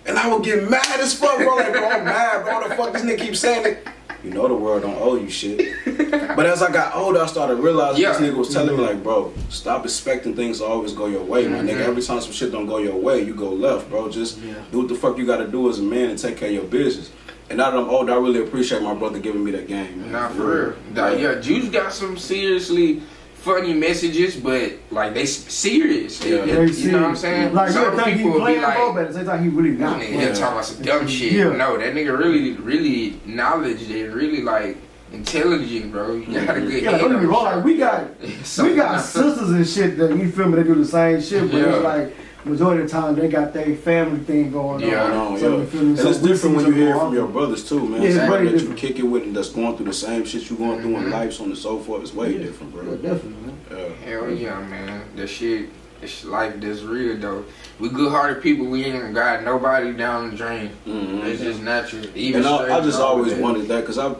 And I would get mad as fuck, bro. Like, bro, I'm mad, bro. The fuck this nigga keep saying it? You know the world don't owe you shit. But as I got older, I started realizing this nigga was telling me, like, bro, stop expecting things to always go your way, my nigga. Every time some shit don't go your way, you go left, bro. Just do what the fuck you gotta do as a man and take care of your business. And now that I'm older, I really appreciate my brother giving me that game, man. Nah, for real. Yeah, Juice got some seriously funny messages, but like they serious. Yeah, you know what I'm saying? Like some people will be like, but at the same time he really not. He'll talk about some dumb shit. Yeah. No, that nigga really knowledgeable and really like intelligent, bro. You got a good head. Don't get me wrong. Like we got sisters and shit that you feel me. They do the same shit, but it's like majority of the time they got their family thing going on. So you feel me? And it's different when you hear from your brothers too, man. Yeah, somebody that you kick it with and that's going through the same shit you going through in life, so on and so forth. It's way different, bro. Yeah, definitely, man. Hell yeah, man. That shit, it's life that's real though. We good-hearted people. We ain't got nobody down the drain. It's just natural. Even and I just always wondered that because I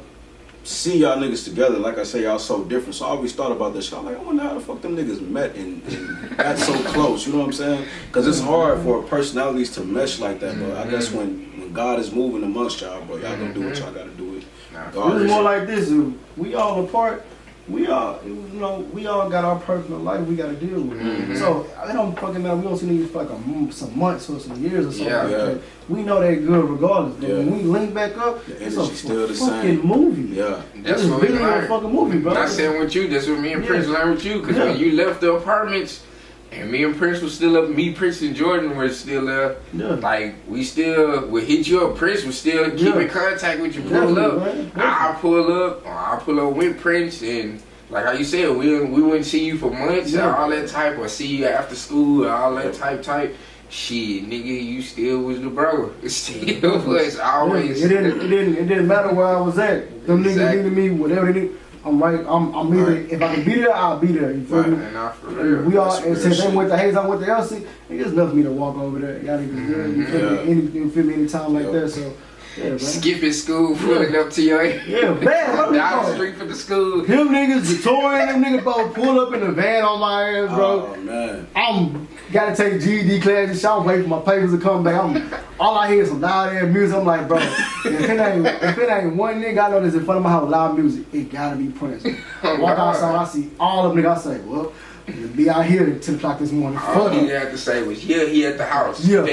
see y'all niggas together, like I say, y'all so different. So I always thought about this shit. I'm like, I wonder how the fuck them niggas met and got so close. You know what I'm saying? Because it's hard for personalities to mesh like that. But I guess when God is moving amongst y'all, bro, y'all gonna do what y'all gotta do. It was more like this. We all apart. We all got our personal life we gotta deal with. So it don't fucking matter. We don't see niggas for like some months or some years or something. We know they're good regardless. But when we link back up, the it's a still the fucking same. Movie. Yeah, that's what we learned. A fucking movie, bro. Not saying with you. That's what me and Prince learned with you. Because when you left the apartments, and me and Prince was still up. Me, Prince, and Jordan were still there. Like we still would hit you up. Prince was still keep in contact with you. Pull up. I'll pull up. Or I'll pull up with Prince and. Like how you said, we wouldn't see you for months and all that type, or see you after school, or all that type. Shit, nigga, you still was the bro. It still was always. It didn't matter where I was at. Them niggas needed me, whatever they need. I'm right. I'm either if I can be there, I'll be there. You feel me? For real. We all and since they went to Hayes, I went to Elsie. It's enough for me to walk over there. Y'all niggas good. You feel me? Anytime like that. So. Yeah, skipping school, pulling up to your man. Down the street for the school. Them niggas, Victoria, them niggas both pull up in the van on my ass, bro. Oh man. I'm gotta take GED classes. So I'm waiting for my papers to come back. All I hear is some loud ass music. I'm like, bro, if it ain't one nigga I know that's in front of my house, loud music, it gotta be Prince. Walk outside, I see all of them niggas. I say, well, you'll be out here at 10 o'clock this morning. All he had to say was, he at the house. Yeah.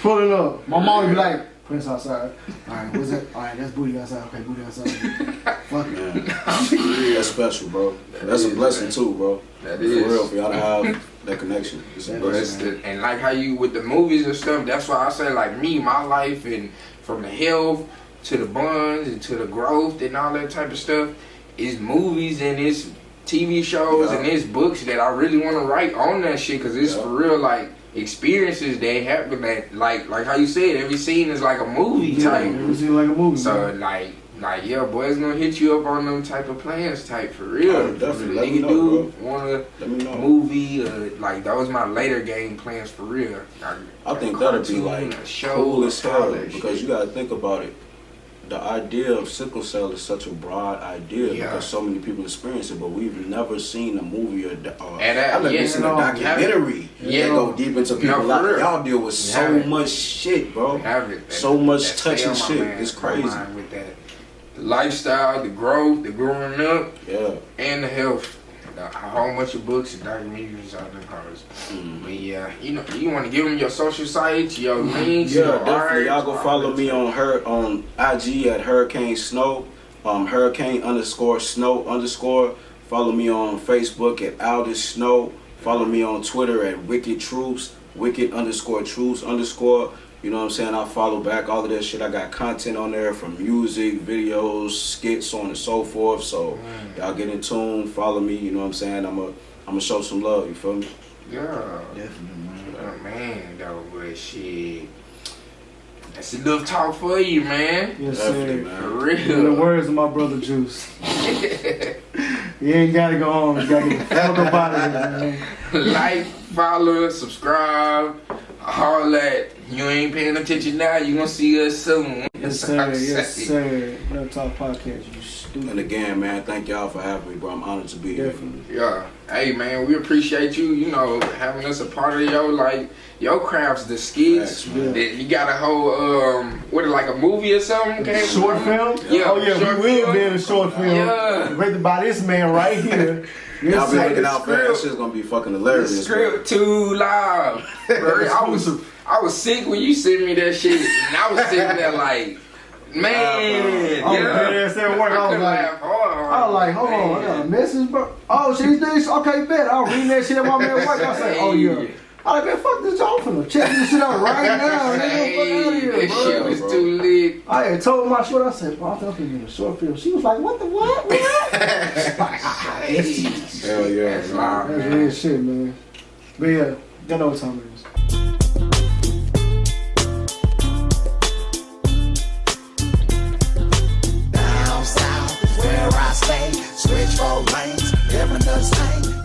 Pulling up. My mom would be like, Prince outside. Alright, what's that? Alright, that's Booty outside. Okay, Booty outside. Fuck man. That's special, bro. That's a blessing too, bro. That is. For real, for y'all to have that connection. It's a blessing. And like how you, with the movies and stuff, that's why I say like me, my life, and from the health to the bonds and to the growth and all that type of stuff, is movies and it's TV shows and it's books that I really want to write on that shit, because it's for real like experiences that happen that like how you said, every scene is like a movie type. Every scene like a movie. So like boys gonna hit you up on them type of plans type for real. Definitely. Let me know, want a movie, like those my later game plans for real. I think that'd be like cool as hell, because you gotta think about it. The idea of sickle cell is such a broad idea because so many people experience it, but we've never seen a movie or I've never seen a documentary that go deep into people. Like, y'all deal with so much shit, bro. So much touching shit. It's crazy. With that. The lifestyle, the growth, the growing up, and the health. A whole bunch of books and documentaries out there, cars. But you want to give them your social sites, your links, your definitely. Y'all go follow me on IG at Hurricane Snow, Hurricane_Snow_. Follow me on Facebook at Aldus Snow. Follow me on Twitter at Wicked Truths, Wicked_Truths_. You know what I'm saying? I follow back all of that shit. I got content on there from music, videos, skits, so on and so forth. So y'all get in tune, follow me. You know what I'm saying? I'm gonna show some love. You feel me? Yeah, Definitely, man. oh, man, though, but shit, that's enough talk for you, man. Yes, Definitely, sir. man. For real. In the words of my brother Juice, you ain't gotta go home. You gotta get the fuck up out of here, man. Like, follow, subscribe, all that. You ain't paying attention now, you gonna see us soon. Yes, sir. Yes, sir. EnoughTalk Podcast, you stupid. And again, man, thank y'all for having me, bro. I'm honored to be here. Definitely. Yeah. Hey, man, we appreciate you, you know, having us a part of your crafts, the skits. Thanks, man. That you got a whole, like a movie or something? Short film? Yeah. Oh, yeah, short we will film. be in a short film. Yeah. Rated by this man right here. Yes, Y'all be sir. looking out for that. That shit's gonna be fucking hilarious. The script too loud. Bro, I was sick when you sent me that shit, and I was sitting there like, man, I was dead ass at work. I was couldn't like, laugh hard. I was like, hold on, I got a message, bro. Oh, she's this. Okay, bet. I'll read that shit while I'm at work. I say, oh yeah. I like, man, fuck this job. I'm finna check this shit out right now. Hey, Fuck out of here, that bro. shit was too lit. I had told my short, I said, bro, I think I'm in a short film. She was like, what the what? What? Hell yeah, That's man. loud, That's man. real shit, man. But yeah, you know what time it is. Down south is where I stay. Switch 4 lanes, living the same.